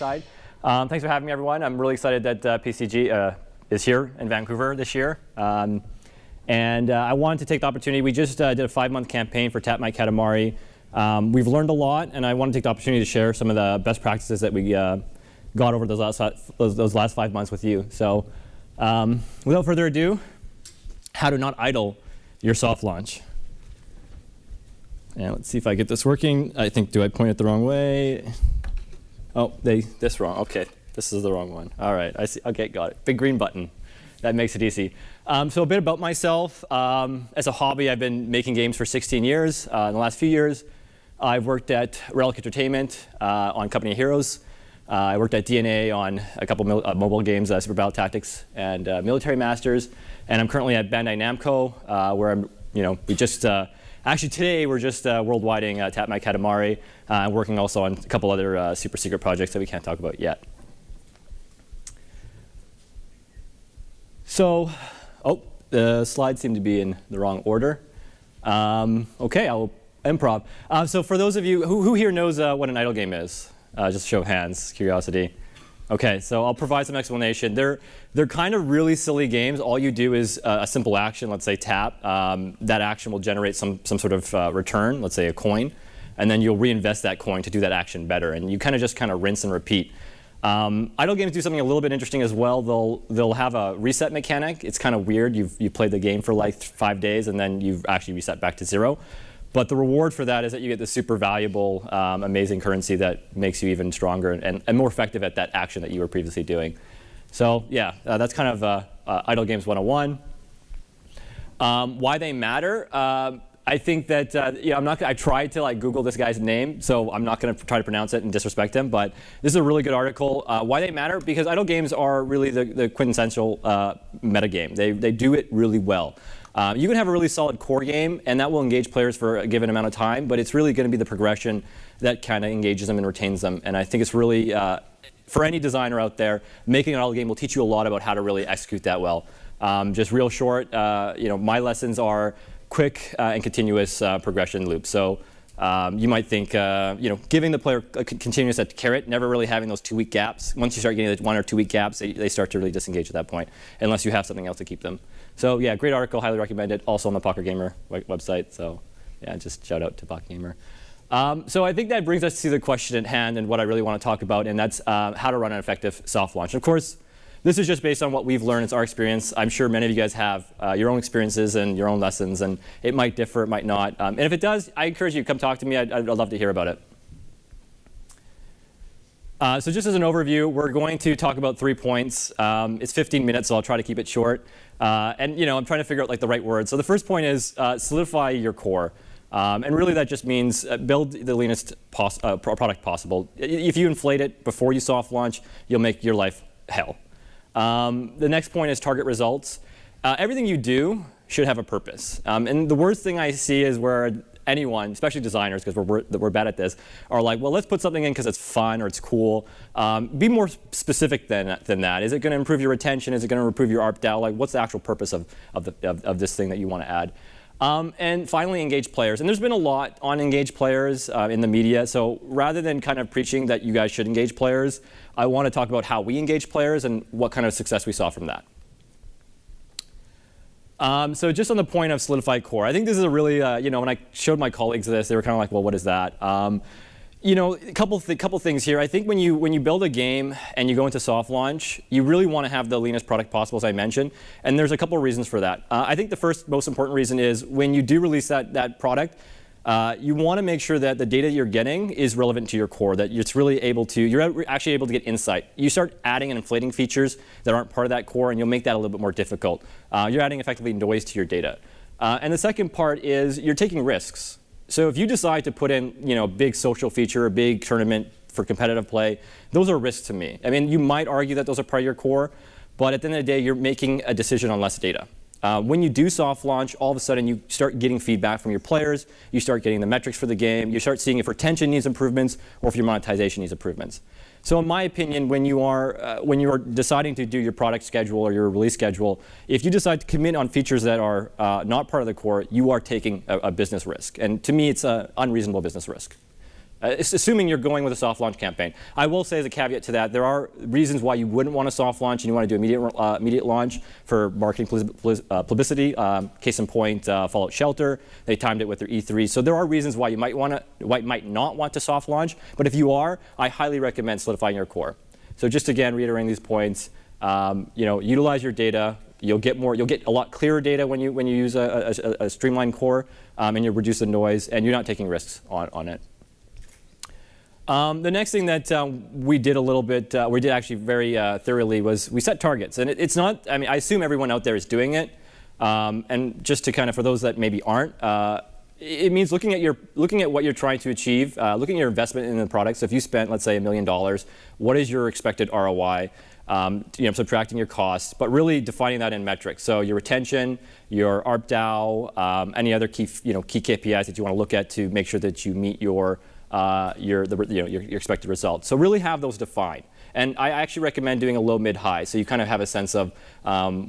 side. Thanks for having me, everyone. I'm really excited that PCG is here in Vancouver this year. I wanted to take the opportunity. We just did a 5-month campaign for Tap My Katamari. We've learned a lot, and I want to take the opportunity to share some of the best practices that we got over those last 5 months with you. So without further ado, how to not idle your soft launch. And let's see if I get this working. I think, do I point it the wrong way? Oh, this wrong. OK, this is the wrong one. All right, I see. OK, got it. Big green button. That makes it easy. So a bit about myself. As a hobby, I've been making games for 16 years. In the last few years, I've worked at Relic Entertainment on Company of Heroes. I worked at DNA on a couple mobile games, Super Battle Tactics and Military Masters. And I'm currently at Bandai Namco, where I'm, we just, actually today we're just worldwiding Tap My Katamari. Working also on a couple other super secret projects that we can't talk about yet. So, the slides seem to be in the wrong order. OK, I'll improv. So for those of you, who here knows what an idle game is? Just show of hands, curiosity. OK, so I'll provide some explanation. They're kind of really silly games. All you do is a simple action, let's say tap. That action will generate some sort of return, let's say a coin. And then you'll reinvest that coin to do that action better. And you just rinse and repeat. Idle games do something a little bit interesting as well. They'll have a reset mechanic. It's kind of weird. You've played the game for like 5 days, and then you've actually reset back to 0. But the reward for that is that you get this super valuable, amazing currency that makes you even stronger and more effective at that action that you were previously doing. So yeah, that's kind of Idle Games 101. Why they matter? I think that I tried to Google this guy's name, so I'm not going to try to pronounce it and disrespect him. But this is a really good article. Why they matter? Because idle games are really the quintessential metagame. They do it really well. You can have a really solid core game, and that will engage players for a given amount of time. But it's really going to be the progression that kind of engages them and retains them. And I think it's really, for any designer out there, making an idle game will teach you a lot about how to really execute that well. Just real short, my lessons are quick and continuous progression loop. So you might think, giving the player a continuous carrot, never really having those 2-week gaps. Once you start getting the 1 or 2 week gaps, they start to really disengage at that point, unless you have something else to keep them. So yeah, great article, highly recommend it. Also on the Pocket Gamer website. So yeah, just shout out to Pocket Gamer. So I think that brings us to the question at hand and what I really want to talk about, and that's how to run an effective soft launch. Of course, this is just based on what we've learned. It's our experience. I'm sure many of you guys have your own experiences and your own lessons, and it might differ, it might not. And if it does, I encourage you to come talk to me. I'd love to hear about it. So just as an overview, we're going to talk about 3 points. It's 15 minutes, so I'll try to keep it short. I'm trying to figure out the right words. So the first point is solidify your core. And really that just means build the leanest product possible. If you inflate it before you soft launch, you'll make your life hell. The next point is target results. Everything you do should have a purpose. And the worst thing I see is where anyone, especially designers, because we're bad at this, are like, well, let's put something in because it's fun or it's cool. Be more specific than that. Is it going to improve your retention? Is it going to improve your ARPDAU? What's the actual purpose of this thing that you want to add? And finally, engage players. And there's been a lot on engage players in the media. So rather than kind of preaching that you guys should engage players, I want to talk about how we engage players and what kind of success we saw from that. So just on the point of solidified core, I think this is a really, when I showed my colleagues this, they were kind of like, well, what is that? A couple things here. I think when you build a game and you go into soft launch, you really want to have the leanest product possible, as I mentioned. And there's a couple of reasons for that. I think the first most important reason is when you do release that product, you want to make sure that the data you're getting is relevant to your core, that it's really you're actually able to get insight. You start adding and inflating features that aren't part of that core, and you'll make that a little bit more difficult. You're adding effectively noise to your data. And the second part is you're taking risks. So if you decide to put in a big social feature, a big tournament for competitive play, those are risks to me. I mean, you might argue that those are part of your core, but at the end of the day, you're making a decision on less data. When you do soft launch, all of a sudden you start getting feedback from your players, you start getting the metrics for the game, you start seeing if retention needs improvements or if your monetization needs improvements. So in my opinion, when you are deciding to do your product schedule or your release schedule, if you decide to commit on features that are not part of the core, you are taking a business risk. And to me, it's an unreasonable business risk. assuming you're going with a soft launch campaign. I will say as a caveat to that, there are reasons why you wouldn't want a soft launch and you want to do immediate launch for marketing publicity. Case in point, Fallout Shelter, they timed it with their E3. So there are reasons why you might not want to soft launch, but if you are, I highly recommend solidifying your core. So just again, reiterating these points, utilize your data. You'll get a lot clearer data when you use a streamlined core, and you reduce the noise, and you're not taking risks on it. The next thing that we did a little bit, we did actually very thoroughly, was we set targets. And it's not, I mean, I assume everyone out there is doing it. And just to kind of, for those that maybe aren't, it means looking at what you're trying to achieve, looking at your investment in the product. So if you spent, let's say, $1 million, what is your expected ROI? Subtracting your costs, but really defining that in metrics. So your retention, your ARPDAU, any other key KPIs that you want to look at to make sure that you meet your expected results. So really have those defined. And I actually recommend doing a low, mid, high, so you kind of have a sense of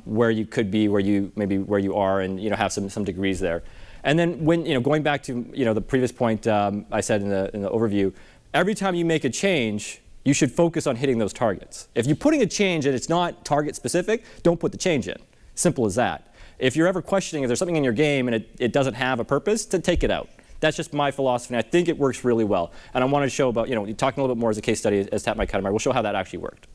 where you could be, where you are, and have some degrees there. And then when going back to the previous point I said in the overview, every time you make a change, you should focus on hitting those targets. If you're putting a change and it's not target specific, don't put the change in. Simple as that. If you're ever questioning if there's something in your game and it doesn't have a purpose, then take it out. That's just my philosophy, and I think it works really well. And I want to show about, talking a little bit more as a case study as Tap My Katamari, we'll show how that actually worked.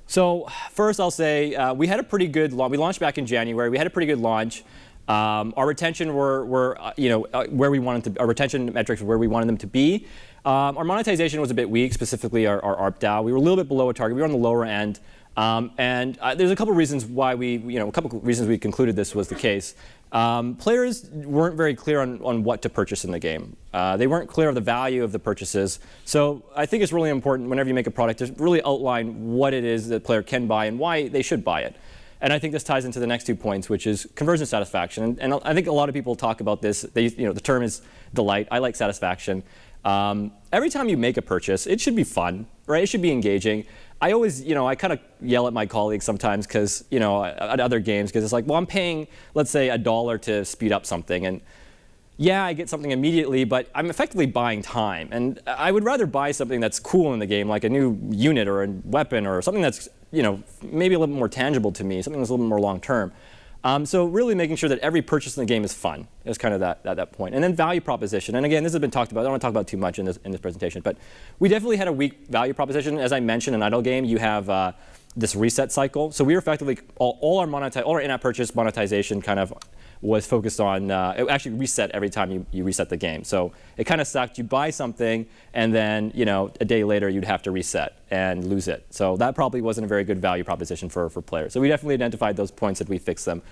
So first I'll say we had a pretty good launch. We launched back in January. We had a pretty good launch. Our retention were where we wanted to. Our retention metrics were where we wanted them to be. Our monetization was a bit weak, specifically our ARPDAU. We were a little bit below a target. We were on the lower end. There's a couple reasons why we concluded this was the case. Players weren't very clear on what to purchase in the game. They weren't clear of the value of the purchases. So I think it's really important whenever you make a product to really outline what it is that the player can buy and why they should buy it. And I think this ties into the next 2 points, which is conversion satisfaction. And I think a lot of people talk about this. The term is delight. I like satisfaction. Every time you make a purchase, it should be fun, right? It should be engaging. I always, I kind of yell at my colleagues sometimes because, at other games, because it's like, well, I'm paying, let's say, $1 to speed up something. And yeah, I get something immediately, but I'm effectively buying time. And I would rather buy something that's cool in the game, like a new unit or a weapon or something that's, maybe a little bit more tangible to me, something that's a little bit more long-term. So really making sure that every purchase in the game is fun is kind of that point. And then value proposition. And again, this has been talked about. I don't want to talk about too much in this presentation, but we definitely had a weak value proposition. As I mentioned, in an idle game, you have this reset cycle. So we were effectively all our in-app purchase monetization kind of was focused on it actually reset every time you reset the game. So it kind of sucked. You buy something, and then a day later you'd have to reset and lose it. So that probably wasn't a very good value proposition for players. So we definitely identified those points and we fixed them.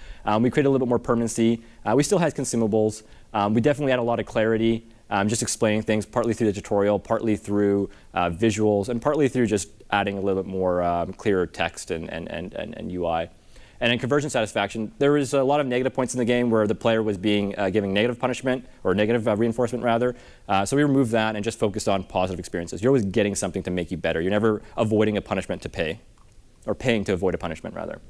We created a little bit more permanency. We still had consumables. We definitely had a lot of clarity, just explaining things, partly through the tutorial, partly through visuals, and partly through just adding a little bit more clearer text and UI. And in conversion satisfaction, there was a lot of negative points in the game where the player was being giving negative punishment, or negative reinforcement rather. So we removed that and just focused on positive experiences. You're always getting something to make you better. You're never avoiding a punishment to pay, or paying to avoid a punishment rather.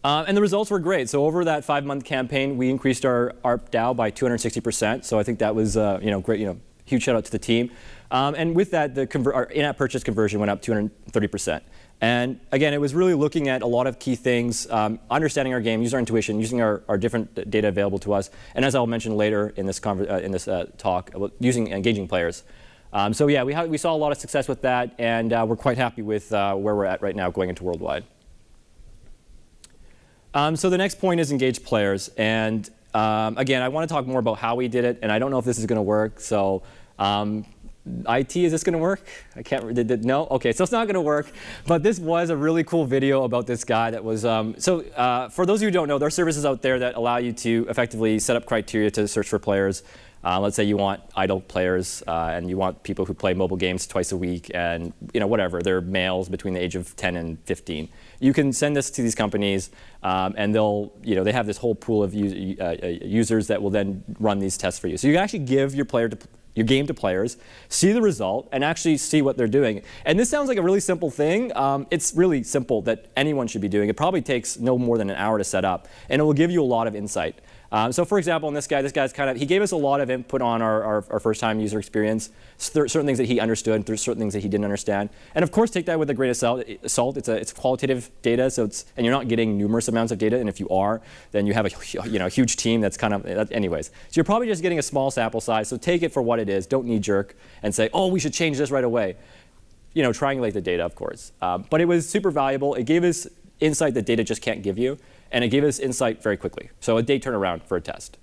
And the results were great. So over that 5-month campaign, we increased our ARPDAU by 260%. So I think that was great. Huge shout out to the team. And with that, our in-app purchase conversion went up 230%. And again, it was really looking at a lot of key things, understanding our game, using our intuition, using our different data available to us, and as I'll mention later in this talk, using engaging players. So yeah, we saw a lot of success with that, and we're quite happy with where we're at right now going into worldwide. So the next point is engage players, and again, I want to talk more about how we did it, and I don't know if this is going to work. So. IT, is this going to work? I can't, no? Okay, so it's not going to work. But this was a really cool video about this guy that was, for those of you who don't know, there are services out there that allow you to effectively set up criteria to search for players. Let's say you want idle players and you want people who play mobile games twice a week and whatever, they're males between the age of 10 and 15. You can send this to these companies and they'll, they have this whole pool of users that will then run these tests for you. So you can actually give your game to players, see the result, and actually see what they're doing. And this sounds like a really simple thing. It's really simple that anyone should be doing. It probably takes no more than an hour to set up, and it will give you a lot of insight. So for example, in this guy's he gave us a lot of input on our first-time user experience, certain things that he understood, there's certain things that he didn't understand. And of course, take that with a grain of salt. It's qualitative data, so and you're not getting numerous amounts of data, and if you are, then you have a huge team that's anyways. So you're probably just getting a small sample size, so take it for what it is. Don't knee-jerk and say, oh, we should change this right away. Triangulate the data, of course. But it was super valuable. It gave us insight that data just can't give you. And it gave us insight very quickly. So a day turnaround for a test.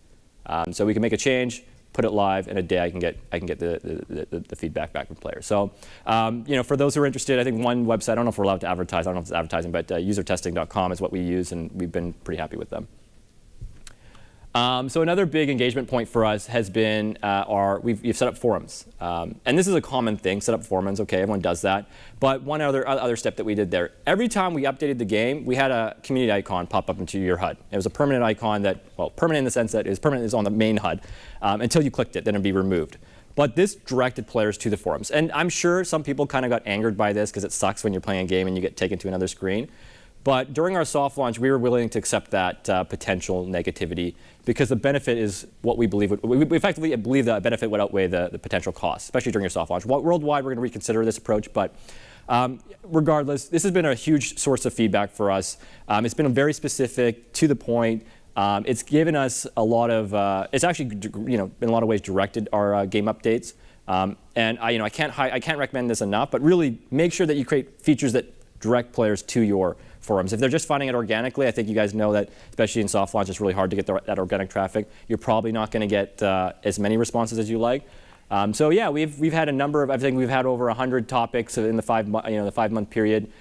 So we can make a change, put it live, in a day I can get the feedback back from players. So for those who are interested, I think one website, I don't know if we're allowed to advertise, I don't know if it's advertising, but usertesting.com is what we use, and we've been pretty happy with them. So another big engagement point for us has been we've set up forums. And this is a common thing, set up forums, okay, everyone does that. But one other step that we did there, every time we updated the game, we had a community icon pop up into your HUD. It was a permanent icon that, well, permanent in the sense that it was permanent is on the main HUD until you clicked it, then it'd be removed. But this directed players to the forums. And I'm sure some people kind of got angered by this because it sucks when you're playing a game and you get taken to another screen. But during our soft launch, we were willing to accept that potential negativity because the benefit is what we believe. We effectively believe that benefit would outweigh the potential cost, especially during your soft launch. Worldwide, we're going to reconsider this approach. But regardless, this has been a huge source of feedback for us. It's been very specific, to the point. It's given us a lot of. It's actually, in a lot of ways, directed our game updates. And I can't recommend this enough. But really, make sure that you create features that direct players to your forums. If they're just finding it organically, I think you guys know that, especially in soft launch, it's really hard to get that organic traffic. You're probably not going to get as many responses as you like. So yeah, we've had a number of. I think we've had over 100 topics in the 5-month period.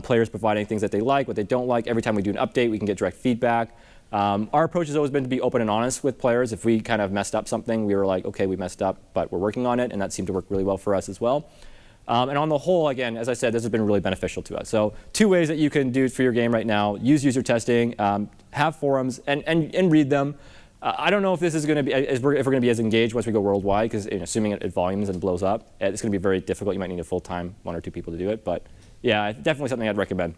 Players providing things that they like, what they don't like. Every time we do an update, we can get direct feedback. Our approach has always been to be open and honest with players. If we kind of messed up something, we were like, okay, we messed up, but we're working on it, and that seemed to work really well for us as well. And on the whole, again, as I said, this has been really beneficial to us. So 2 ways that you can do it for your game right now: use user testing, have forums, and read them. I don't know if this is going to be, if we're going to be as engaged once we go worldwide, because assuming it volumes and blows up, it's going to be very difficult. You might need a full-time 1 or 2 people to do it. But yeah, definitely something I'd recommend.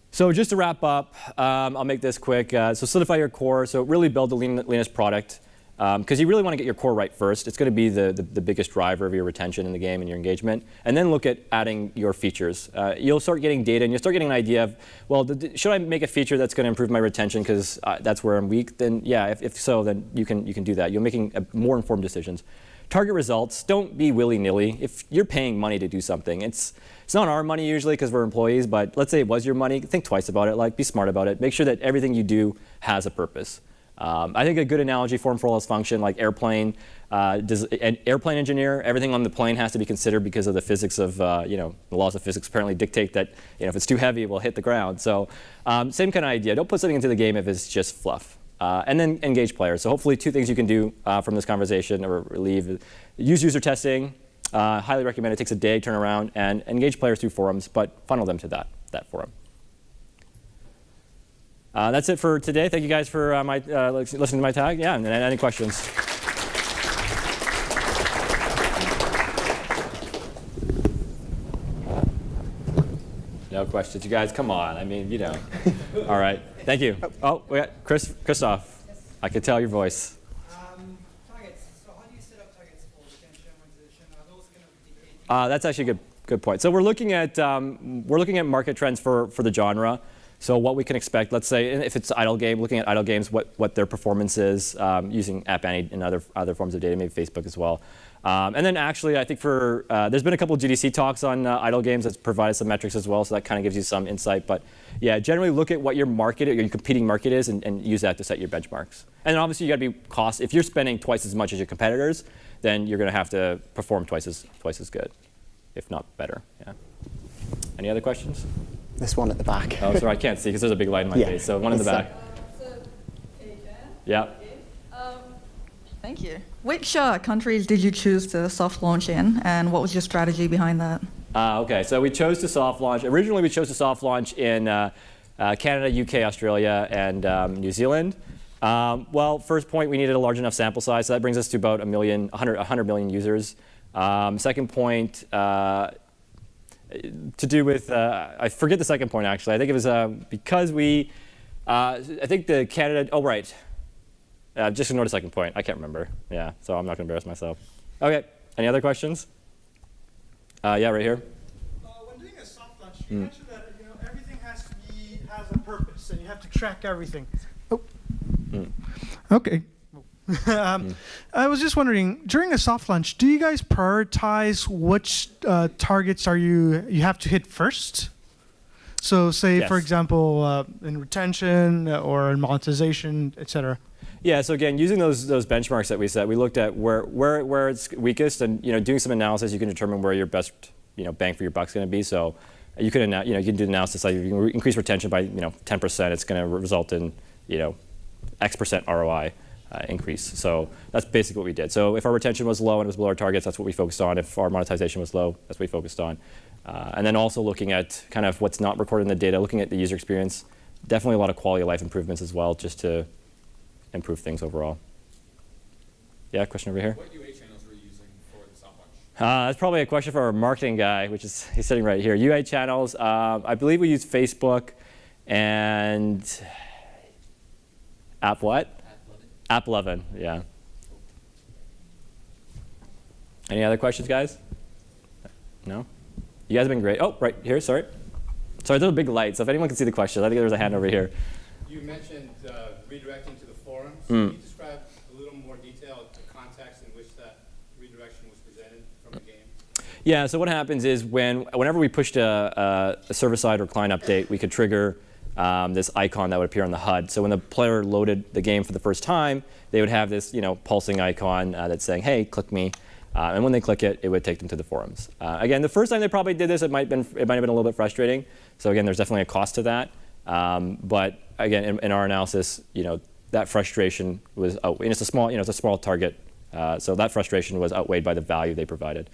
So just to wrap up, I'll make this quick. So solidify your core. So really build the leanest product. Because you really want to get your core right first. It's going to be the biggest driver of your retention in the game and your engagement. And then look at adding your features. You'll start getting data, and you'll start getting an idea of, well, should I make a feature that's going to improve my retention because that's where I'm weak? Then yeah, if so, then you can do that. You're making more informed decisions. Target results. Don't be willy-nilly. If you're paying money to do something, it's not our money usually because we're employees, but let's say it was your money. Think twice about it. Be smart about it. Make sure that everything you do has a purpose. I think a good analogy for all else function, like airplane, an airplane engineer, everything on the plane has to be considered because of the physics of, the laws of physics apparently dictate that, if it's too heavy, it will hit the ground. So same kind of idea. Don't put something into the game if it's just fluff. And then engage players. So hopefully 2 things you can do from this conversation or leave. Use user testing. Highly recommend it. Takes a day, turn around, and engage players through forums, but funnel them to that forum. That's it for today. Thank you guys for listening to my tag. Yeah, and any questions? No questions. You guys, come on. I mean, All right. Thank you. Oh, we got Christoph. Yes. I can tell your voice. Targets. So how do you set up targets for retention, monetization? Are those going to be dictated? That's actually a good point. So we're looking at market trends for the genre. So what we can expect, let's say, if it's idle game, looking at idle games, what their performance is, using App Annie and other forms of data, maybe Facebook as well. And then actually, I think there's been a couple of GDC talks on idle games that's provided some metrics as well, so that kind of gives you some insight. But yeah, generally look at what your competing market is and use that to set your benchmarks. And then obviously you got to be cost. If you're spending twice as much as your competitors, then you're going to have to perform twice as good, if not better. Yeah. Any other questions? This one at the back. Oh, sorry, I can't see because there's a big light in my face. So one in the back. Yeah. Thank you. Which countries did you choose to soft launch in, and what was your strategy behind that? Okay, so we chose to soft launch. Originally, we chose to soft launch in Canada, UK, Australia, and New Zealand. Well, first point, we needed a large enough sample size, so that brings us to about 100 million users. Second point, to do with, I forget the second point actually. I think it was because we I think the Canada. Oh, right. Just ignore the second point. I can't remember. Yeah, so I'm not going to embarrass myself. Okay. Any other questions? Yeah, right here. When doing a soft launch, you mentioned that everything has a purpose, and you have to track everything. Oh. Okay. I was just wondering, during a soft launch, do you guys prioritize which targets you have to hit first? So say, Yes. for example, in retention or in monetization, etc. Yeah, so again, using those benchmarks that we set, we looked at where it's weakest, and doing some analysis, you can determine where your best bang for your buck's going to be. So you can you can do analysis like if you can increase retention by 10%, it's going to result in X% ROI increase. So that's basically what we did. So if our retention was low and it was below our targets, that's what we focused on. If our monetization was low, that's what we focused on. And then also looking at kind of what's not recorded in the data, looking at the user experience, definitely a lot of quality of life improvements as well, just to improve things overall. Yeah, question over here? What UA channels were you using for the soft launch? That's probably a question for our marketing guy, he's sitting right here. UA channels, I believe we use Facebook and App what? App 11, yeah. Any other questions, guys? No? You guys have been great. Oh, right here, sorry. Sorry, there's a big light, so if anyone can see the question, I think there's a hand over here. You mentioned redirecting to the forums. Can you describe a little more detail the context in which that redirection was presented from the game? Yeah, so what happens is whenever we pushed a server-side or client update, we could trigger this icon that would appear on the HUD. So when the player loaded the game for the first time, they would have this pulsing icon that's saying, hey, click me. And when they click it, it would take them to the forums. Again, the first time they probably did this, it might have been a little bit frustrating. So again, there's definitely a cost to that. But again, in our analysis, that frustration was outweighed. It's a small target, so that frustration was outweighed by the value they provided.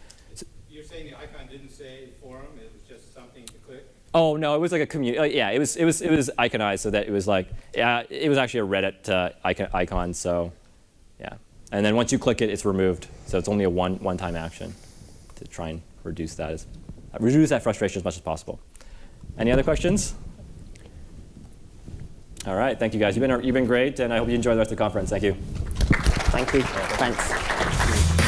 You're saying the icon didn't say forum; it was just something to click. Oh no, it was like a community. Yeah, it was iconized so that it was like it was actually a Reddit icon. So yeah, and then once you click it, it's removed. So it's only a one-time action to try and reduce that frustration as much as possible. Any other questions? All right, thank you guys. You've been great, and I hope you enjoy the rest of the conference. Thank you. Thank you. Thanks.